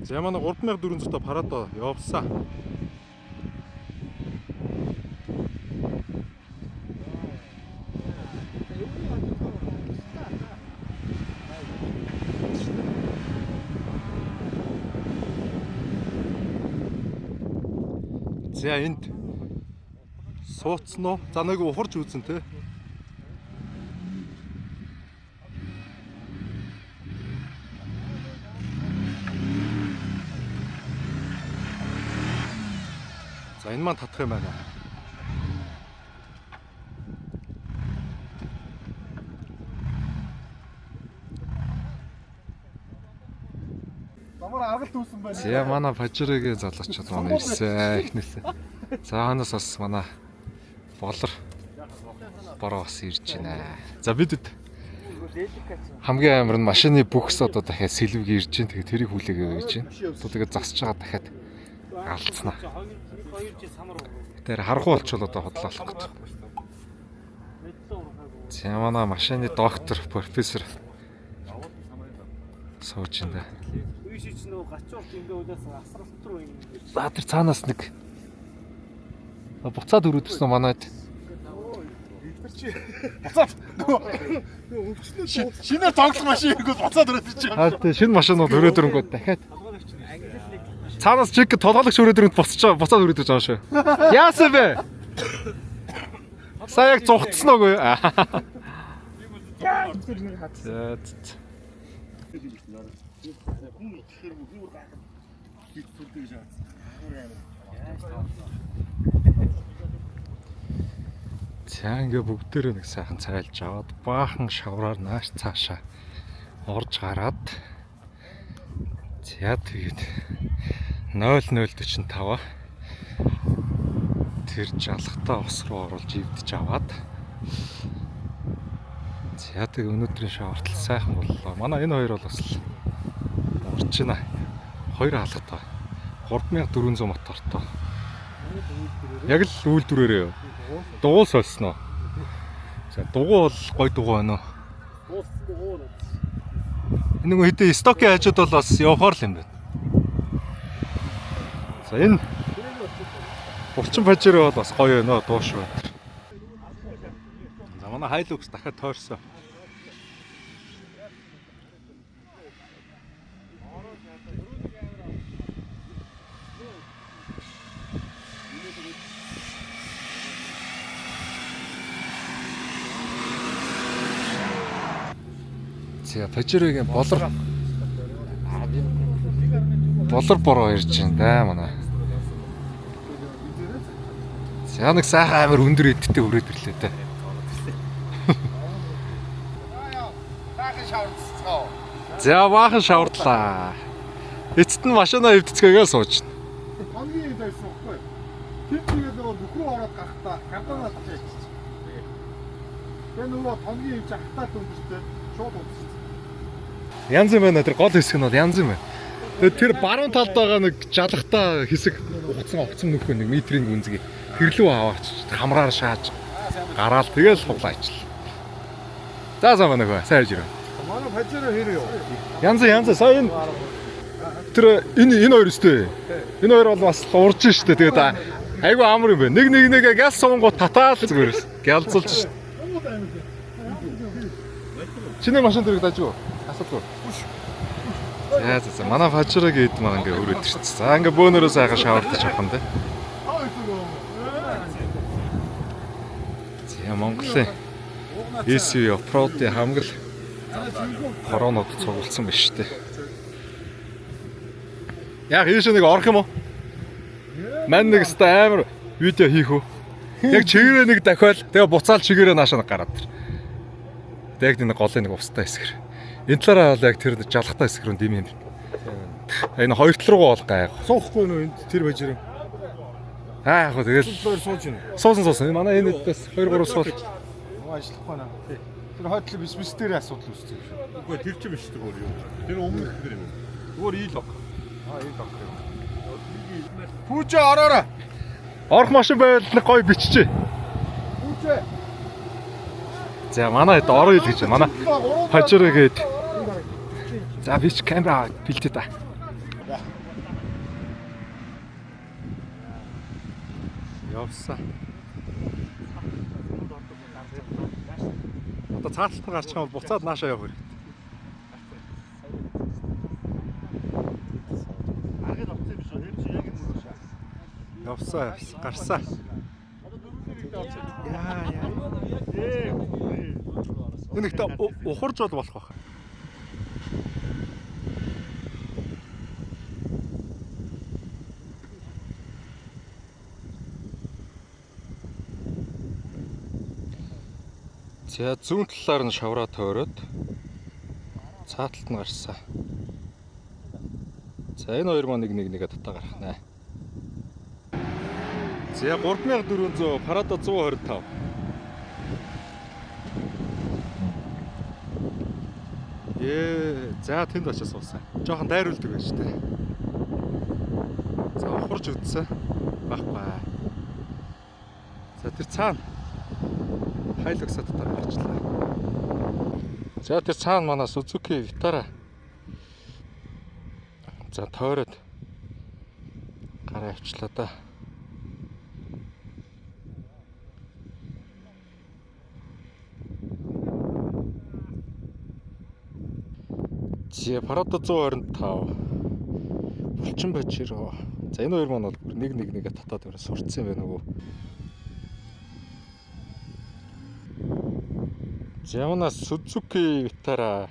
За манай 3400 парадо явсан. За энд суудсан уу? За нэг ухарч үзэн те. За энэ маань татах юм байна. Намар аргалт үүсэн байна. За манай Фажирыгийн залуучууд манай ирсэн эхнээсээ. За ханаас бас манай болор бороо бас ирж байна. За бидэд хамгийн амар нь машины бүхс одоо дахиад сэлвэг ирж байна. Тэгээ тэрийг хүлээгээ байж байна. Тэгээд засч байгаа дахиад алдснаа. Тэр харахгүй болчихвол одоо хотлоолох гэдэг. За манай машины доктор профессор сууж байна. За тэр цаанаас нэг буцаад өрөөдөрсөн манайд. Буцаад шинэ тоглох машиныг буцаад өрөөдөж байгаа. Аа тийм шинэ машинууд өрөөдөрөнгөө дахиад цаанаас чиг толгойлогч өрөөдөрөнд буцаад өрөөдөж байгаа шүү. Яасан бэ? Сая яг зүгтсан уу? За. За ингээ бүгдээрээ нэг сайхан цайлж аваад баахан шавраар нааш цаашаа орж гараад за тэгээд 0045 тэр жалгатаа ус руу оруулж ивдэж аваад за тэгээд өнөөдрийн шавартал сайхан боллоо. Манай энэ хоёр бол бас орж байна. Хоёр хаалгатай. 3400 мотортой. Яг л үйлдвэрээрээ юу? Дугуул сольсноо. За дугуул бол гой дугуй байна уу? Энэ нэг хэдэн стокийн хажууд бол бас явахаар л юм байна. За энэ булчин Фажир бол бас гоё байна дууш байна. За манай Хайлукс дахиад тойрсон. За Фажирыгийн болор бороо ирж байна да манай. За нэг сайхан амар өндөр эдтэй өрөөд ирлээ да. За баахан шавардлаа. Эцэст нь машинаа эвдэцгээгээл сууж байна. Хамгийн эд байсан байхгүй. Тэр чигээр нөгөө нөхрөө ороод гарахтаа карданаа татчих. Тэр нөгөө тонгийн эвж ахтаа дүндэртэй шууд удаа. Янз юм байна. Тэр гол хэсэг нь бол янз юм байна. Тэр баруун талд байгаа нэг жалгахтаа хэсэг угцсан нөхөө нэг метрийн гүнзгий тэрлүү аваач хамраар шааж гараал тэгэл хуглаачлаа. За замаа нөхөө сайн ирж ирв. Манай Фажираа хэр юу? Янз сая энэ тэр энэ хоёр өстэй. Энэ хоёр бол бас урж штэ. Тэгээд айгу амар юм байна. Нэг гял суунгууд татаал зүгээрс гялзуулж штэ. Чиний машин дэрэг дажгүй. Асуулгүй. За манай Фажирыг эд маа ингээ өрөөд ирчихсэн. За ингээ бөөнөрөө сайхан шавардаж авах юм даа. За Монголын SUV оффроудын хамгийн коронод цугулсан байна шүү дээ. Яг ийш нэг орох юм уу? Мань нэг ста амар видео хийх үү? Яг чигээрээ нэг дахиад тэгээ буцаал чигээрээ наашаа гараад тэр. Яг нэг голын нэг усттай хэсгэр. Энэ талаараа яг тэр жалгахтай хэсгэр үн дим юм. Энэ хоёр тал руугаа бол гайг. Суухгүй нөө энд тэр Фажир. Яг хөө тэгэл сууж байна. Суусан. Манай энэ дэс 2 3 суул. Ажиллахгүй наа. Тэр хойтлоо бис дээр асуудал үүссэн юм шиг. Үгүй тэр чинь биш зүгээр юу. Тэр өмнөх тэр юм. Зүгээр ил баг. Ил баг. Пүүжээ ороорой. Орох машин байвал нэг гоё биччихэ. Пүүжээ. За манай хэд ороо ил гэж байна. Манай Фажиргээд. За бич камера бэлдээ та. Явсан. Одоо цааталт нь гарчих юм бол буцаад наашаа явах хэрэгтэй. Аргыг авсан юм шүү. Тэр чинь яг энэ мөрөш. Явсан. Гарсан. Яа. Энэ ихтэй ухарж бол болох байх. За зүүн талаар нь шавраа тойроод цааталт нь гарсан. За энэ хоёр маань нэгээ татаа гарах нэ. За 3400 Parada 125. За тэнд очиж суусан. Жохон дайруулдаг байж тээ. За ухарж үдсэн. Багбай. За тэр цаана Hilux татаа гарчлаа. За тэр цаана манай Suzuki Vitara. За тойроод гараа авчлаа да. За Parada 125. Булчин бачироо. За энэ хоёр маань бол бүр нэгээ татаад өрөө сурцсан юм байна нөгөө. За манай Suzuki Vitara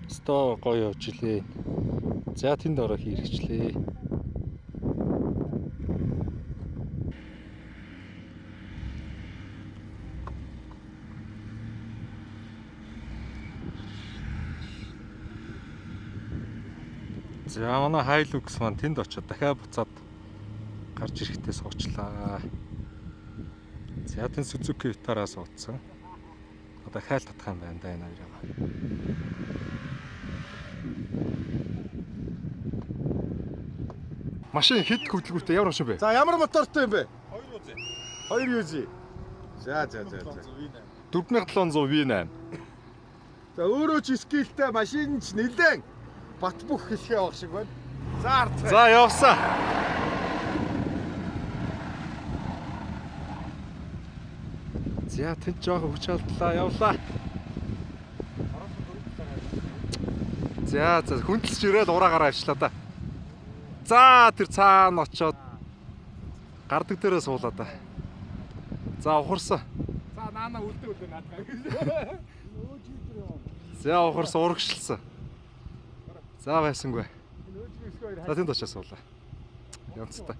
сто гоё явж илээ. За тэнд ороо хэрэгчлээ. За манай Hilux маань тэнд очиод дахиад буцаад гарч ирэхдээ суучлаа. За тэнд Suzuki Vitara суудсан. Одоо хайл татах юм байна да энэ хоёроо. Машин хэд хөдөлгүүртэй ямар машин бэ? За ямар мотортой юм бэ? 2 үз. 2 UZ. За. 4700 V8. За өөрөө ч скилтэй машин ч нэлээд бат бөх хэлхээ авах шиг байна. За ард. За явсан. За тэнд жоохон хүч алдлаа явлаа. За хүндэлж ирээд ураагаар авчлаа да. За тэр цаана очоод гардаг дээрээ суулаа да. За ухарсан. За наана үлдээ наадгаа. За ухарсан урагшлсан. За байсангүй. За тэнд очиж суулаа. Янцтай.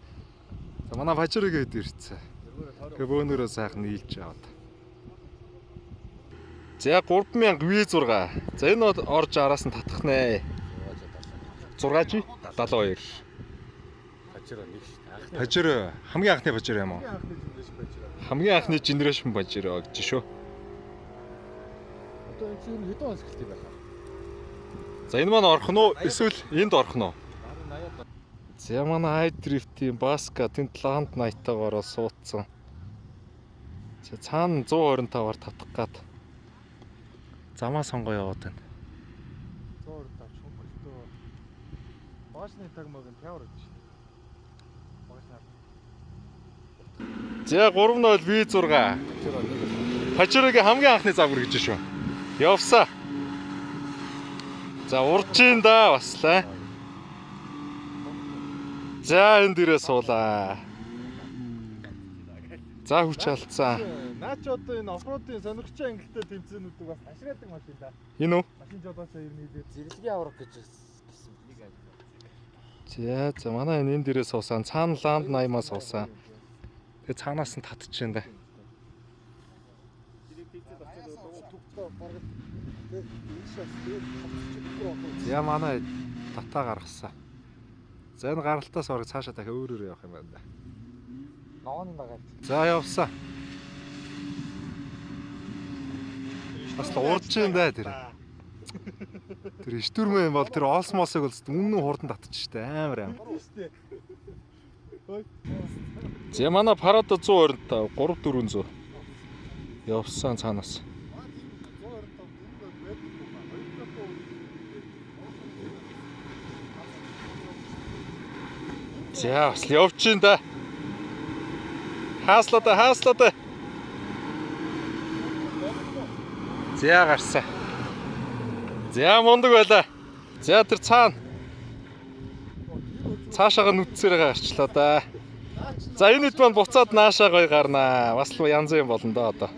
За манай Pajero гээд ирцээ. Тэгээ бөөнөрөө сайхан нийлж аваад. За 3000 V6. За энэ орж араас нь татах нэ. 6G 72. Pajero нэг шүү. Pajero хамгийн анхны Pajero юм уу? Хамгийн анхны generation Pajero гэж шүү. Одоо энэ чинь хэдэн он скилтэй байх вэ? За энэ маань орох нь уу? Эсвэл энд орох нь уу? За манай iDrift-ийн Баска тэнд 700 night-аар суудсан. За цаана 125-аар татах гад. Замаа сонгоо яваад байна. 125 шунгөлтөө. Баашны тагмаг нь тавар гэж. Баашнаар. За 30 V6. Pajero-гийн хамгийн анхны загвар гэж шүү. Явсаа. За уржин да баслаа. За энэ дээрээ суулаа. За хүч алдсан. Наа ч одоо энэ оффроудын сонирхчийн ангилтай тэмцээнүүдийг бас ашигладаг машин да. Энэ үү? Машин жолоосоо ер нь хэлээд Зэрлэгийн авраг гэж гисэн. За манай энэ дээрээ суусан. Цаана Land 80-аас суусан. Тэгээ цаанаас нь татчихжээ да. За манай татаа гаргасан. За энэ гаралтаас орог цаашаа дахиад өөр явах юм байна да. Ноон байгаа. За явсан. Бас урдж юм да тэр. Тэр ичтүрмэн бол тэр Олсмосыг бол үнэн хурдан татчих штэ амар. За манай Parada 125 3400 явсан цаанаас. За бас явж ин да. Хааслаа. За гарсан. За мундаг байлаа. За тэр цаана. Цаашаага нүдсээрээ гарчлаа да. За энэ хэд маань буцаад наашаа гоё гарнаа. Бас л янз юм болно да одоо.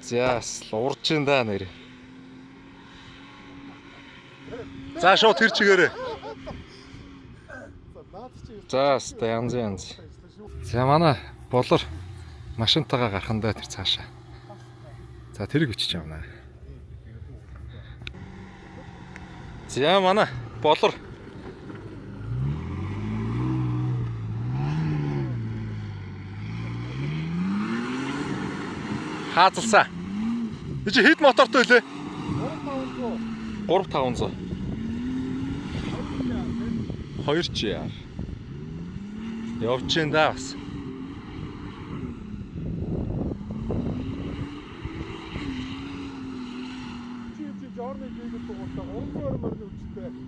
За урж ин да нэр. За шууд тэр чигээрээ. За ста янз. За манай болор машинтайгаа гарахандаа тэр цаашаа. За тэрийг өчөж явна. За манай болор хаазалсан. Би чи хэд мотортой үлээ? 3500. 200. Явж ин да бас. Чи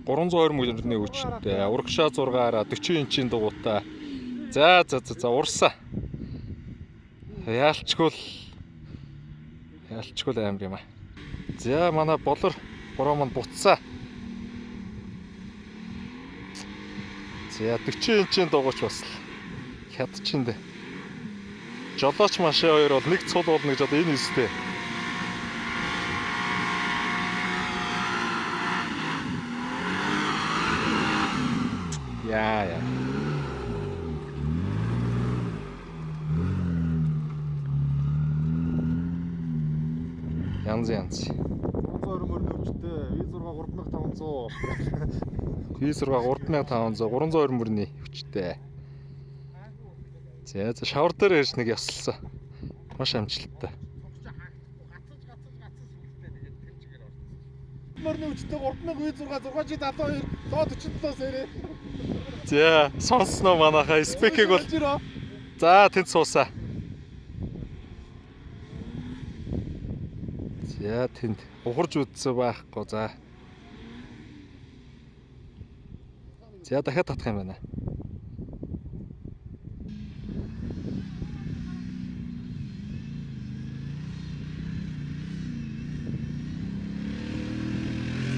320 мөрний хүчтэй. Урагшаа 6-аараа 40 инчийн дугуйтай. За урсаа. Яалчгүй амар юм аа. За манай болор бороо манд буцсаа. За 40 инчийн дугуйч бас хядчихэндэ. Жолооч машин хоёр бол нэг цул болно гэж одоо энэ үстэй. Яа. Янз. 320 мөрний хүчтэй. V6 3500. 320 мөрний хүчтэй. За шавар дээр ирж нэг ясалсан. Маш амжилттай. Мөрний хүчтэй 3000 V6 672 147 сэрээ. За сонсноо манайхаа спекийг бол за тэнд суусаа. За тэнд ухарж үдсэн байхгүй за. За дахиад татах юм байна.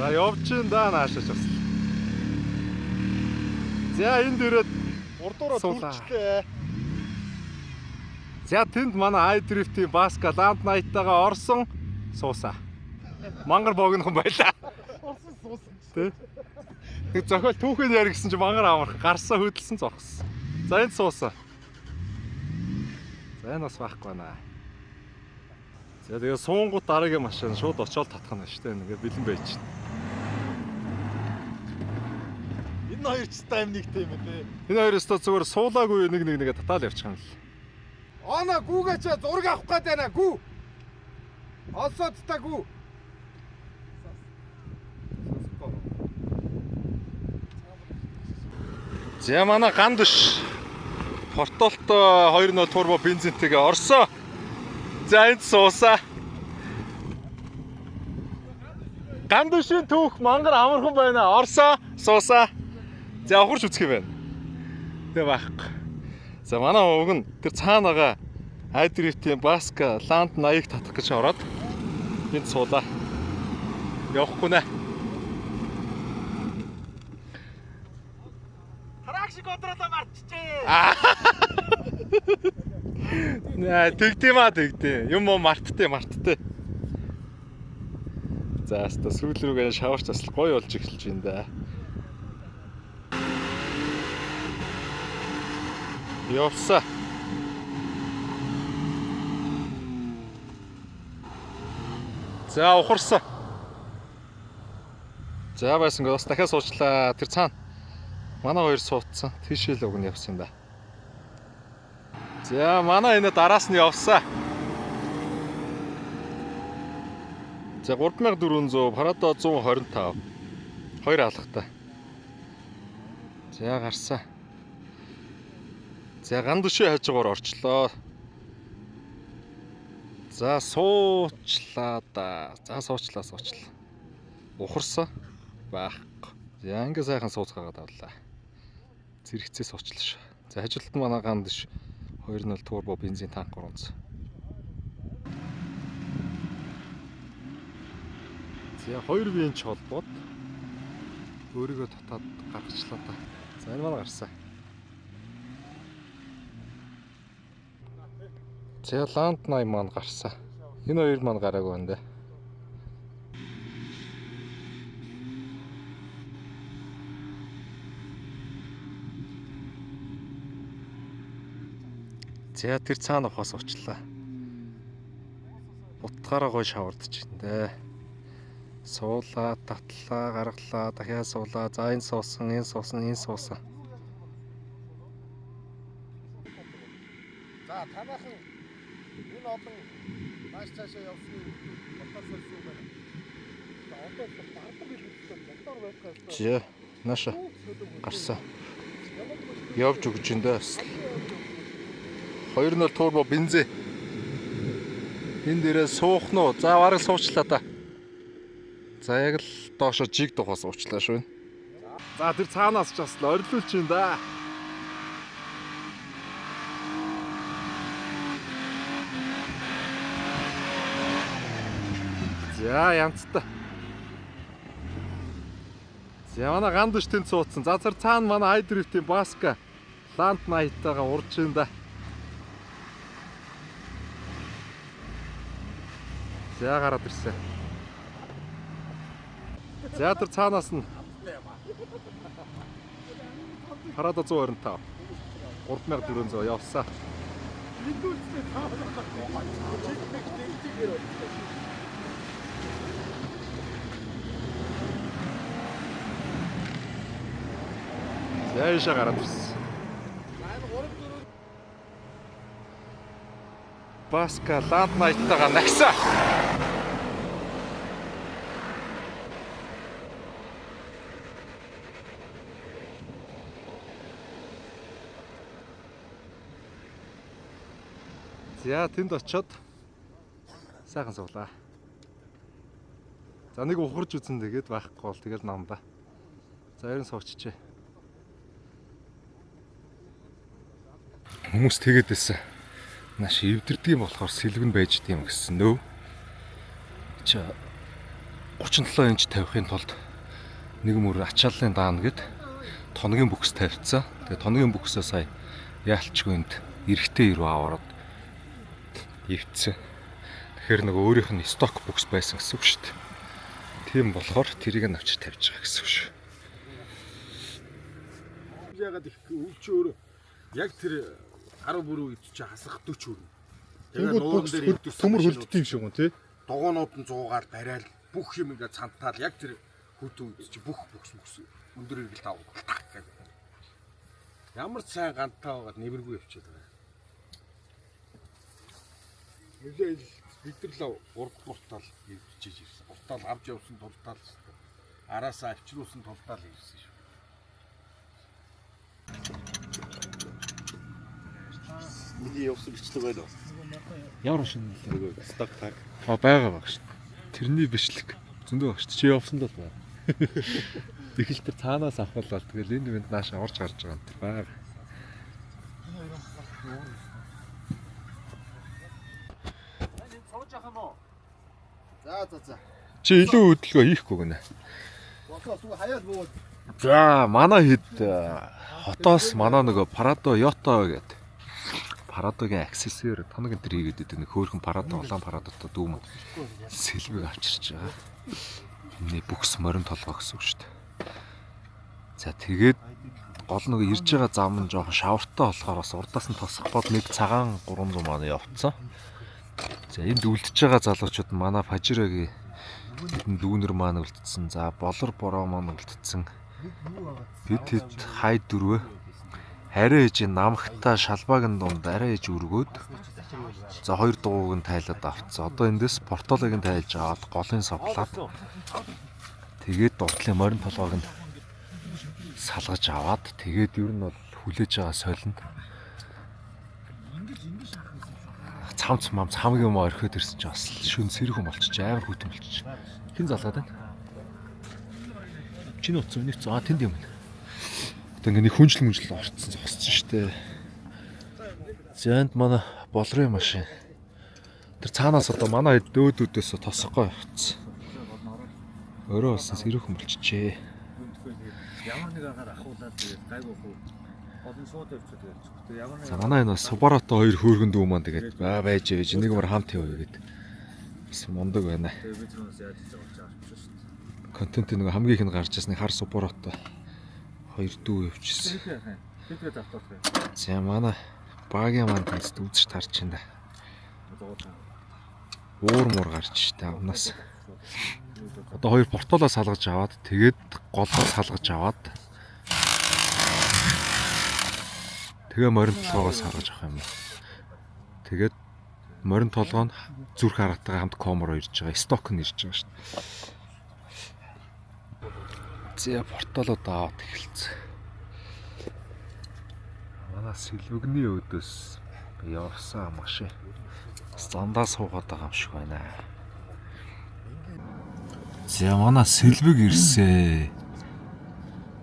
За явж ин да наашаач бас. За энд ирээд Урдуураа түрчлээ. за тэнд манай iDrift-ийн Баска Land Knight-тайгаа орсон суусаа. Мангар богинохон байлаа. Орсон суусан. Тэ. Тэг зохиол түүхэн яар гэсэн чи мангар амарх гарсаа хөдөлсөн зогссон. За энд суусаа. За энэ бас байхгүй байна. За тэгээ суунгууд дараагийн машин шууд очиод татах нь шүү дээ. Ингээд бэлэн байж чинь. Энэ хоёр ч тайм нэгтэй юм ээ. Энэ хоёр өстө зүгээр суулаагүй нэгээ татаал явчих юм л. Ана гүүгээч зураг авах гээд байна гүү. Олсоод та гүү. За манай гандш Портолто 2.0 турбо бензинтэйгээ орсоо. За энд суусаа. Гандшийн түүх мангар амархан байна. Орсоо, суусаа. За ухарч үцэх юм байна. Тэ байхгүй. За манай уг нь тэр цаанаага iDrift-ийн Баска Land Knight татах гэж ороод энд суулаа. Явахгүй нэ. Тракшиг контролоо мартчихжээ. Наа тэгдэм. Юм уу марттай. За хаста сүүл рүүгээ шаварч бас гоё болж эхэлж байна да. Явсаа. За ухарсан. За байсан гоо бас дахиад суучлаа. Тэр цаана манай хоёр суудсан. Тийшээ л уг нь явсан юм да. За манай энэ дараас нь явсаа. За 3400, Parado 125. Хоёр алхахтай. За гарсаа. За гандушийн хажуугаар орчлоо. За суучлаа да. За суучлаа. Ухарсан байхгүй. За ингээ сайхан сууцгаагаад авлаа. Зэрэгцээс очлоо. За хажуулт манай гандш 2.0 турбо бензин танк 300. За 2 винч холбоод өөрийгөө татаад гаргачлаа та. За энэ манай гарсан. За Land 80 маань гарсан. Энэ хоёр маань гараагүй байна даа. За тэр цаана ухаас учлаа. Утгаараа гой шавардж байна даа. Суулаа, татлаа, гаргалаа, дахиад суулаа. За энэ суусан, энэ суусан, энэ суусан. За танаахан энэ олон маш цаашаа явсны мотор сольсон юм байна. Одоо бардам хэлбэлтэй мотор байхгүй. За нааша гарсан. Явж өгч энэ дээс. 2.0 турбо бензин. Энэ дээрээ суух нь уу? За бараг суучлаа та. За яг л доошо жиг дугаас уучлаа шүү. За тэр цаанаас ч бас л орилуулж юм да. За янцтай. За манай гандш тэнд суудсан. За тэр цаана манай хайдрифтийн баска Land 80-тайгаа урж юм да. За гараад ирсэн. За тэр цаанаас нь Парада 125 3400 явсан. Яаша гараад ирсэн. Баска Land 80-тайгаа нагсаа. За тэнд очиод сайхан суулаа. За нэг ухарж үзэн тэгээд байхгүй бол тэгэл намда. За ерөн суучжээ. Хүмүүс тэгээд байсан. Наш эвдэрдэг юм болохоор сэлгэн байж дийм гэсэн нөө. Чи 37 инч тавихын тулд нэг мөр ачааллын даана гэд тоногийн бүкс тавьцсан. Тэгээд тоногийн бүксээ сая яалчгүй энд эрэхтэй ирүү аваад ивцэн. Тэгэхээр нэг өөрийнх нь сток бүкс байсан гэсэн үг шүү дээ. Тийм болохоор тэрийг нь авчиж тавьж байгаа гэсэн үг шүү. Ягаад их өвч өөр яг тэр 10 бүрүү ид чи хасах 40 өрнө. Тэгээд нуурын дээр өвдөс төмөр хөлддөг юм шиг гоо тий. Дугуунууд нь 100-аар барайл бүх юм ингээ цантаал яг тэр хөдөө ид чи бүх бүкс өндөр эргэлт авах гэдэг. Ямар сайн гантаа байгаад нэвэргүй явчихад байгаа. Нилээл бид нар л уртал ивчиж ирсэн. Уртал авч явсан тултал араасаа авчруулсан тултал ирсэн шүү. Миний явсан бичлэг байлаа. Ямар шинэ нэлээ. Сток таг. Байгаа баг шүү. Тэрний бичлэг зөндөө багш. Чи явсан л байна. Ихэл тэр цаанаас авахлаа. Тэгэл энэ мэд нааша орж гарч байгаа юм тэр баг. За. Чи илүү хөдөлгөөн хийхгүй гэнэ. Босоо зүг хаяал буу. За манай хэд хотоос манай нөгөө Парадо Йото гэдэг Парадогийн аксессуар тоног энэ хийгээд байдаг нэг хөөрхөн Парадо улаан Парадотой дүүм сэлбэг авчирч байгаа. Миний бүкс морин толгой гэсэн үг шүү дээ. За тэгээд гол нөгөө ирж байгаа зам нь жоохон шавартай болохоор бас урдаас нь тосох бод нэг цагаан 300 мань явцсан. За энд үлдчихэж байгаа залуучууд манай Фажирагийн хэдэн дүүнер маань үлдсэн. За болор бороо маань үлдсэн. Бид хэд хай дөрвөө арай ээж намхта шалбаагийн дунд арай ээж өргөөд за хоёр дууг нь тайлаад авцсан. Одоо эндээс портолыг нь тайлж аваад голын совлаад тэгээд дурдлын морин толгойг нь салгаж аваад тэгээд ер нь бол хүлээж байгаа солинд цамц мамц хамгийн юм орхиод ирсэн ч бас шүн сэрхэн болчих амар хүтэн болчих. Хин залгаад байна. Чиний утсан нэг заа тэнд юм. Одоо ингээ нэг хүнжил орцсон зогссон шүү дээ. Зэнд манай болрын машин. Тэр цаанаас одоо манай дөөдүүдээс тосгоо явцсан. Өөрөө болсон сэрүүхэн болчихжээ. Ямар нэг агаар ахуулаад тэгээд гайгүй хөө. Олон шууд явчихдаг гэж. Тэгээд ямар нэг За манай энэ бас Subaru-то хоёр хөөргөн дүү маань тэгээд байж нэг мөр хамт яваа гэдэг. Бас мундаг байна. тэгээд бид юунаас яаж хийж байгаа ч шүү дээ. Контент нэг хамгийн их нь гарч ирсэн хар Subaru-то хоёр дүү явчихсан. Тэтгэж автоох. За манай багийн маань тест үзэж тарч байна. Уур муур гарч штэ амнаас. Одоо хоёр портолоо салгаж аваад тэгээд голгоо салгаж аваад тэгээ морин толгоогоо салгаж авах юм. Тэгээд морин толгоо нь зүрх хараатайгаа хамт комор ирж байгаа. Сток нь ирж байгаа штэ. За портолоо даваад эхэлсэн. Манай сэлвэгний өдөөс явсан машин зандаа суугаад байгаа юм шиг байна. За манай сэлвэг ирсээ.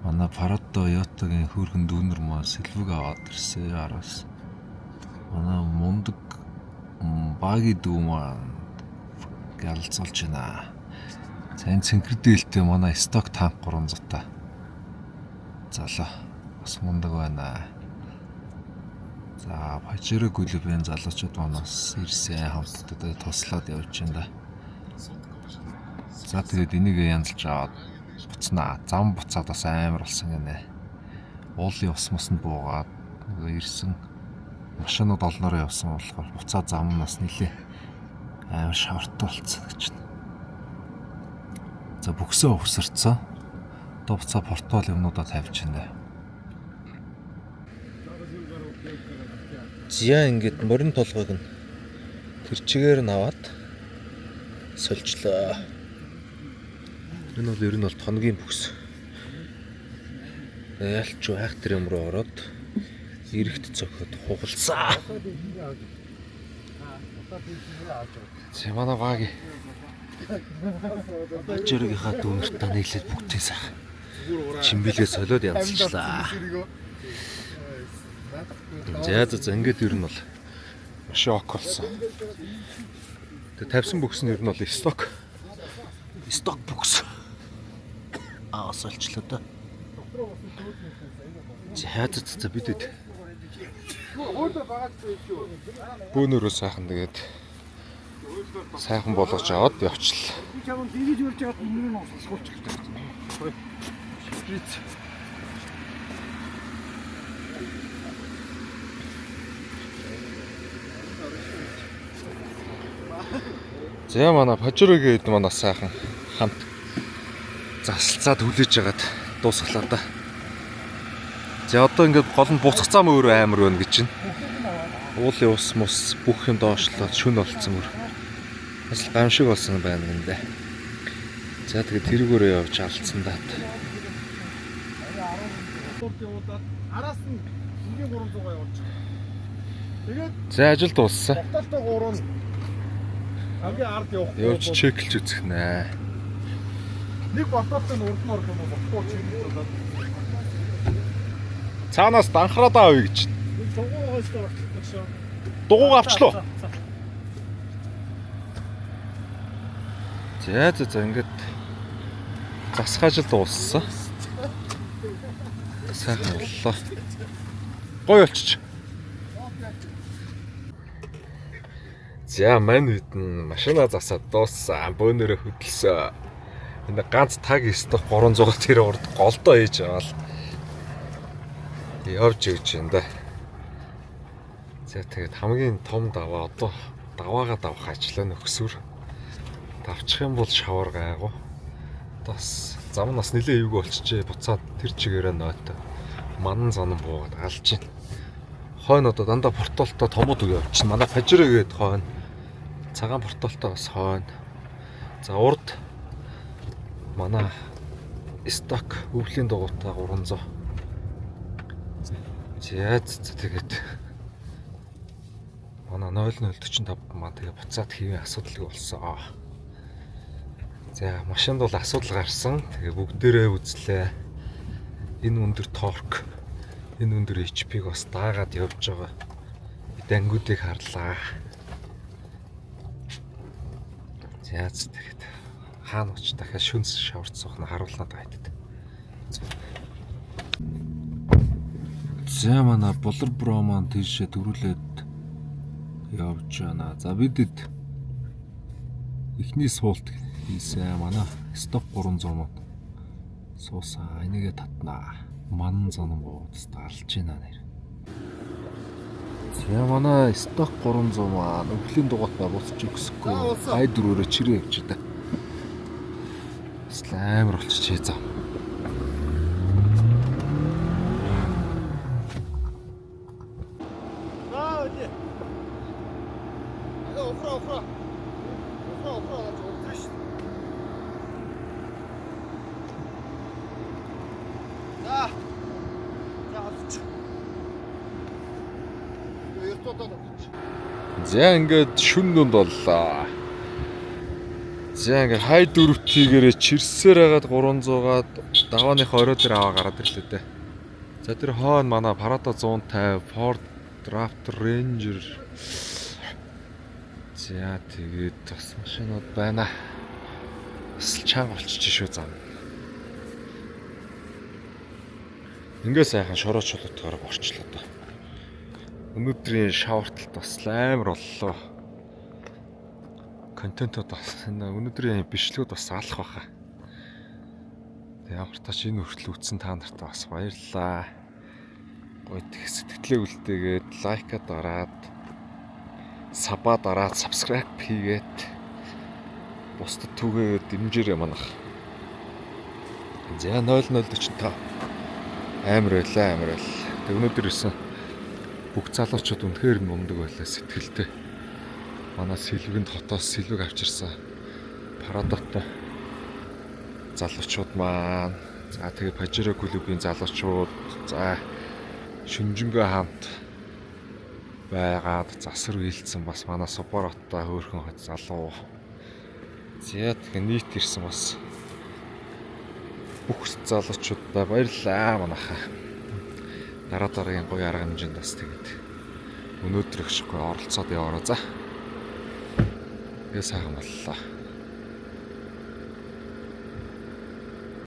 Манай Paradо Toyota-гийн хөөргөн дүүнер маа сэлвэг аваад ирсээ араас. Манай мундаг багийн дүү маа галзуулж байна. За энэ цэнхэрдээлтэй манай сток танк 300 та. Залуу бас мундаг байна. За Pajero клубын залуучууд манаас ирсэн хамтдаа туслаад явж байна да. За тэгээд энийг янзлж аваад буцнаа. Зам буцаад бас амар болсон гинэ. Уулын ус моснд буугаад ирсэн машинууд олноороо явсан болохоор буцаад зам нас нилээ амар шавартай болцсон гэж байна. За бүксөө өвсөрцөн. Одоо буцаа портал юмнуудаа тавьж байна. Зя ингээд морин толгойг нь тэр чигээр нь аваад сольжлоо. Энэ бол ер нь бол тоногийн бүкс. Ялч хайхтар юм руу ороод эрэгт цохоод хугалцаа. За манай баги Pajero-гийнхаа дүүнэртээ нийлээд бүгдээ сайхан чимбилээ солиод янзлаа. За ингээд ер нь бол шок болсон. Тэгээ тавьсан бүкс нь ер нь бол сток бүкс. Асалчлаа да. За бидэд бөөнөрөө сайхан тэгээд сайхан болгож аваад явчлаа. За манай Pajero-гийн хэд манаас сайхан хамт засалцаад хүлээж агаад дуусглаа да. За одоо ингээд гол нь буцах зам өөрөө амар байна гэж байна. Уулын ус мус бүх юм доошлоод шүн болцсон мөр. Бас гамшиг болсон байна гэнэ. За тэгээд тэрүүгээрээ явж алдсан даа. Араас нь 300 явуулж. Тэгээд За ажил дууссан. тогтолтой 3 нь хамгийн ард явах. Явж чеклж үзэх нэ. Нэг ботолтой нь урд нь орох юм уу? Бохгүй чиглэж болоод. Цаанаас данхраад авъя гэж. Цогоо хойстоо орчихсон шүү. Дугуйг авчлаа. За ингээд засах ажил дууссан. Сайхан боллоо. Гоё болчих. За мань хэдэн машина засаад дууссан. Бөөнөрөө хөдөлсөн. Энэ ганц таг сток 300 тэр урд голдоо хийж аваад явж өгч юм да. За тэгээд хамгийн том даваа одоо даваагаа давах ажил нь өксвөр. Давчих юм бол шавар гайгуу. Бас зам нас нилээ эвгүй болчихжээ. Буцаад тэр чигээрээ нойтоо. Манан занан буугаад алж байна. Хойно одоо дандаа портолтой томууд үг явчихна. Манай Pajero гээд хойно. Цагаан портолтой бас хойно. За урд манай сток өвлийн дугуйтаа 300. За тэгээд манай 0045 маань тэгээ буцаад хийвэн асуудалгүй болсон. За машинд бол асуудал гарсан. Тэгээ бүгдээрээ үзлээ. Энэ өндөр торк, энэ өндөр HP-г бас даагаад явж байгаа. Бид ангиудыг харлаа. Яац тэгэхэд хаана очиж дахиад шүнс шаварц сухна харуулнаад байд. За манай Болор бро маань тийшээ дөрүлээд явж байна. За бидэд эхний суулт хийсэн манай стоп 300 мод суусан. Энийгээ татнаа. Манан зономгууд алж байна нэр. За манай сток 300 маань өвлийн дугаатаа буцаж өгсөхгүй. Ай дөрөөрөө чирээ явж да. Амар болчихжээ зав. За ингээд шүн дунд боллоо. За ингээд хай дөрөвтийгээрээ чирсээр хагаад 300-аад давааных орой дээр аваа гараад ирлээ дээ. За тэр хоон манай Parada 150, Ford Raptor Ranger. За тэгээд бас машинууд байна. Бас чанга болчих шүү зам. Ингээ сайхан шороо чулуутгаар орчлоо доо. Өнөөдрийн шаварталт бас амар боллоо. Контентод бас өнөөдрийн бичлэгүүд бас алах баха. Тэг ямар тач энэ хүртэл үтсэн та нарт бас баярлалаа. Гойд сэтгэлээ үлдээгээд лайка дараад саба дараад subscribe хийгээд бусдад түгээ дэмжээрэй манах. За 0045 амар байлаа амар байл. Тэг өнөөдөр ирсэн бүх залуучууд үнэхээр мундаг байлаа сэтгэлтэй. Манай Сэлвэгэнд хотоос Сэлвэг авчирсан Парадотой залуучууд маань. За тэгээ Pajero клубын залуучууд, за Шүнжэнгээ хамт байгаад засвар үйлдсэн бас манай Супороттой хөөрхөн хот залуу. За тэгээ нийт ирсэн бас бүх залуучуудаа баярлалаа манайхаа. Дараа дараагийн гоё арга хэмжээнд бас тэгээд өнөөдөр их шиг оролцоод яваараа за. Тэгээ сайхан боллоо.